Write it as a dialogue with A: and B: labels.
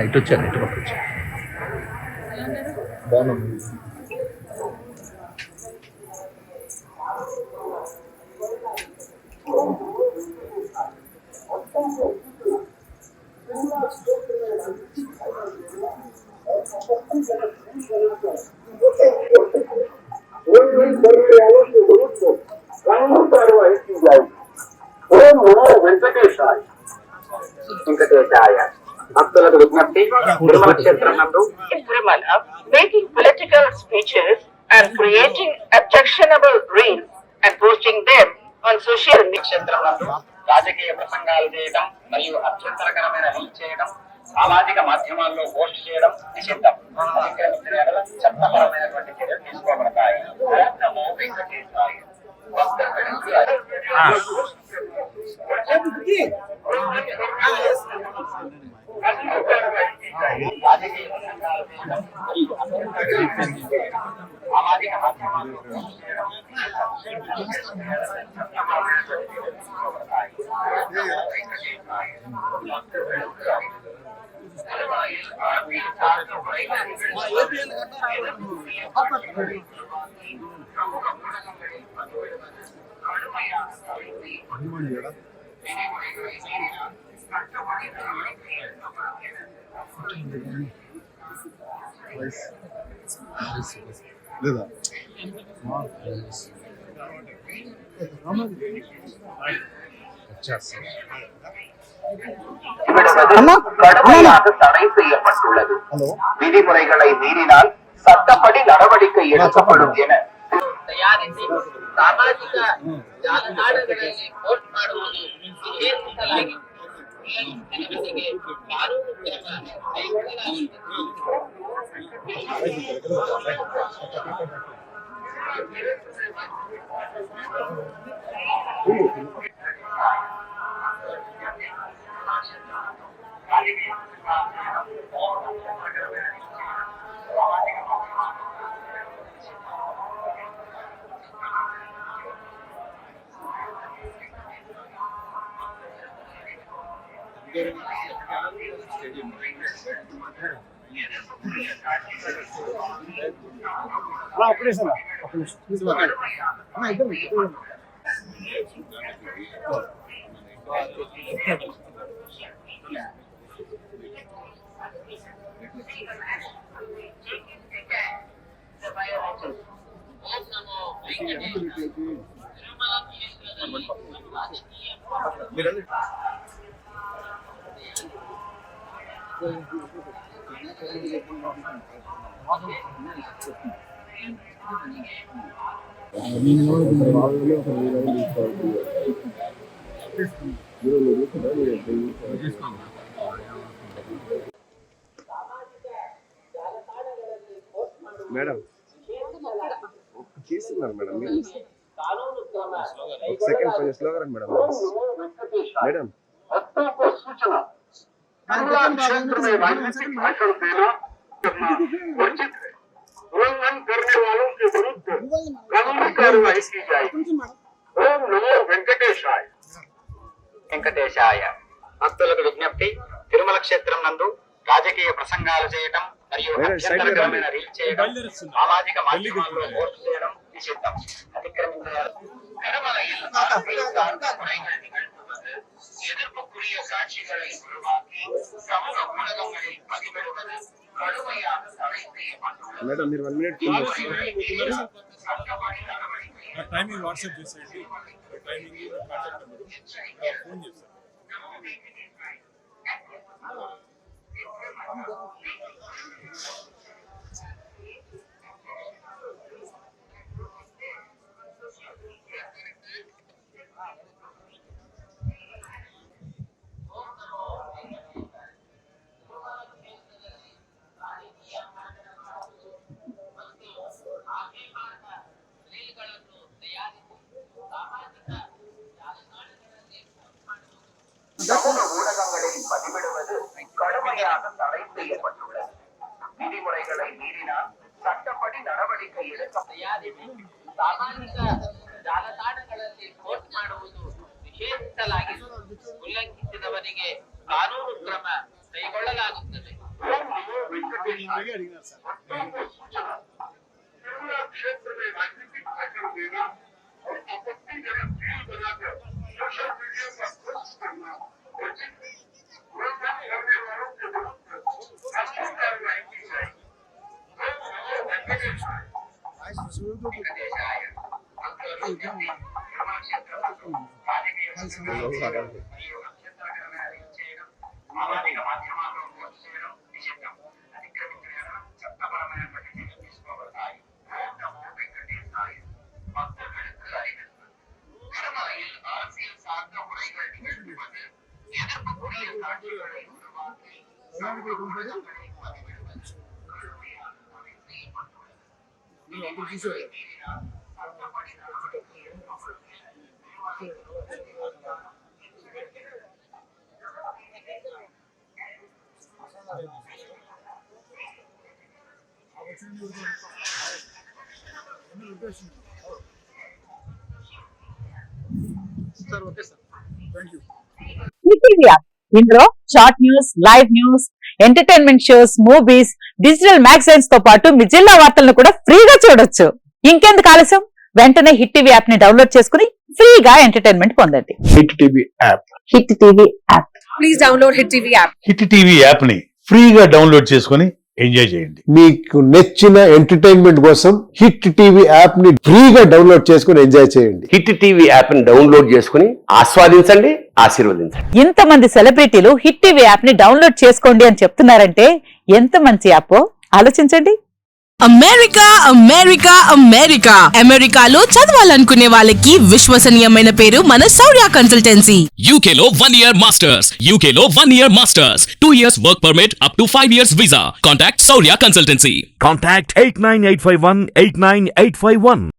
A: ఇటు వచ్చాను, ఇటు పక్క వచ్చాను. బాగున్నాను.
B: Making political speeches and creating objectionable reels and posting them on social media. రాజకీయ ప్రసంగాలు చేయడం మరియు అభ్యంతరకరమైన రీల్ చేయడం సామాజిక మాధ్యమాల్లో పోస్ట్ చేయడం నిషిద్ధం. అతిక్రమించిన ఎడల చట్టపరమైనటువంటి చర్యలు తీసుకోబడతాయి. రాజకీయ ప్రసంగాలు చేయడం మరియు సామాజిక మాధ్యమాల్లో పోస్ట్ చేయడం
C: లేదా
B: தடை செய்யப்பட்டுள்ளது. விதிமுறைகளை மீறினால் சட்டப்படி நடவடிக்கை எடுக்கப்படும் என ತಯಾರಿಸಿ ಸಾಮಾಜಿಕ ಜಾಲತಾಣಗಳಲ್ಲಿ ಪೋಸ್ಟ್ ಮಾಡುವುದು ನಿಷೇಧಿಸಲಾಗಿದೆ.
C: ఆపరేషన్ మేడం చేస్తున్నారు మేడం ఒక సెకండ్ కొంచెం స్లోగా రండి మేడం మేడం
B: क्षेत्र में राजनीतिक भाषण देना वर्जित है। उल्लंघन करने वालों के विरुद्ध कानूनी कार्रवाई की जाएगी। ओम नमो వెంకటేశాయ. వెంకటేశాయ. భక్తులకు విజ్ఞప్తి, తిరుమల క్షేత్రం నందు రాజకీయ ప్రసంగాలు చేయడం మరియు అభ్యంతరకరమైన రీల్ చేయడం, సామాజిక మాధ్యమాల్లో పోస్ట్ చేయడం నిషిద్ధం. అతిక్రమించిన எதிர்ப்புக்குரிய காட்சிகளை உருவாக்கி சமூக ஊடகங்களில் பதிவிடுவது கடுமையாக தடை செய்யப்பட்டுள்ளது.
C: మేడం మీరు 1 మినిట్
D: టైమింగ్ వాట్సాప్ చేసేయండి. టైమింగ్ కాంటాక్ట్ నెంబర్ ఫోన్ చేస్తాను.
B: ಕ್ರಮ ಕೈಗೊಳ್ಳಲಾಗುತ್ತದೆ. ಓಂ ನಮೋ ವೆಂಕಟೇಶಾಯ. तिरुमला क्षेत्र में राजनीतिक भाषण देना और आपत्तिजनक रील बनाकर सोशल मीडिया पर पोस्ट करना उचित नहीं। उल्लंघन करने वालों के विरुद्ध कानूनी कार्रवाई की जाएगी। ओम नमो वेंकटेशाय। वेंकटेशाय। సామాజిక మాధ్యమాల్లో పోస్ట్ చేయడం నిషిద్ధం. అతిక్రమించిన చట్టపరమైన ప్రతిచర్యలు తీసుకోబడతాయి. ఓం నమో వెంకటేశాయ. பக்தர்களுக்கு அறிவிப்பு. திருமலையில் அரசியல் சார்ந்த உரைகள் நிகழ்த்துவது, எதிர்ப்புக்குரிய காட்சிகளை உருவாக்கி சமூக ஊடகங்களில் பதிவிடுவது கடுமையான தடை செய்யப்பட்டுள்ளது. விதிமுறைகளை மீறினால் சட்டப்படி நடவடிக்கை எடுக்கப்படும் என
E: ఈటీవీ యాప్ ఇందులో short news, live news, entertainment shows, movies, digital magazines తో పాటు మీ జిల్లా వార్తలను కూడా ఫ్రీగా చూడొచ్చు. ఇంకెందుకు ఆలస్యం, వెంటనే హిట్ టీవీ యాప్ ని డౌన్లోడ్ చేసుకుని ఫ్రీగా ఎంటర్టైన్మెంట్ పొందండి.
F: Hit TV app.
E: Hit TV app please download hit TV app.
F: Hit TV app ని ఫ్రీగా డౌన్లోడ్ చేసుకుని ఎంజాయ్ చేయండి.
G: మీకు నచ్చిన ఎంటర్టైన్మెంట్ కోసం హిట్ టీవీ యాప్ ని ఫ్రీగా డౌన్లోడ్ చేసుకుని ఎంజాయ్ చేయండి.
H: హిట్ టీవీ యాప్ ని డౌన్లోడ్ చేసుకుని ఆస్వాదించండి, ఆశీర్వదించండి.
E: ఇంతమంది సెలబ్రిటీలు హిట్ టీవీ యాప్ ని డౌన్లోడ్ చేసుకోండి అని చెప్తున్నారంటే ఎంత మంచి యాప్ ఆలోచించండి.
I: అమెరికా అమెరికా అమెరికా అమెరికాలో చదవాలనుకునే వాళ్ళకి విశ్వసనీయమైన పేరు మన శౌర్య కన్సల్టెన్సీ.
J: UK లో 1 year masters, UK లో 1 year masters, 2 years work permit up to 5 years visa. Contact Saurya Consultancy.
K: Contact 89851 89851.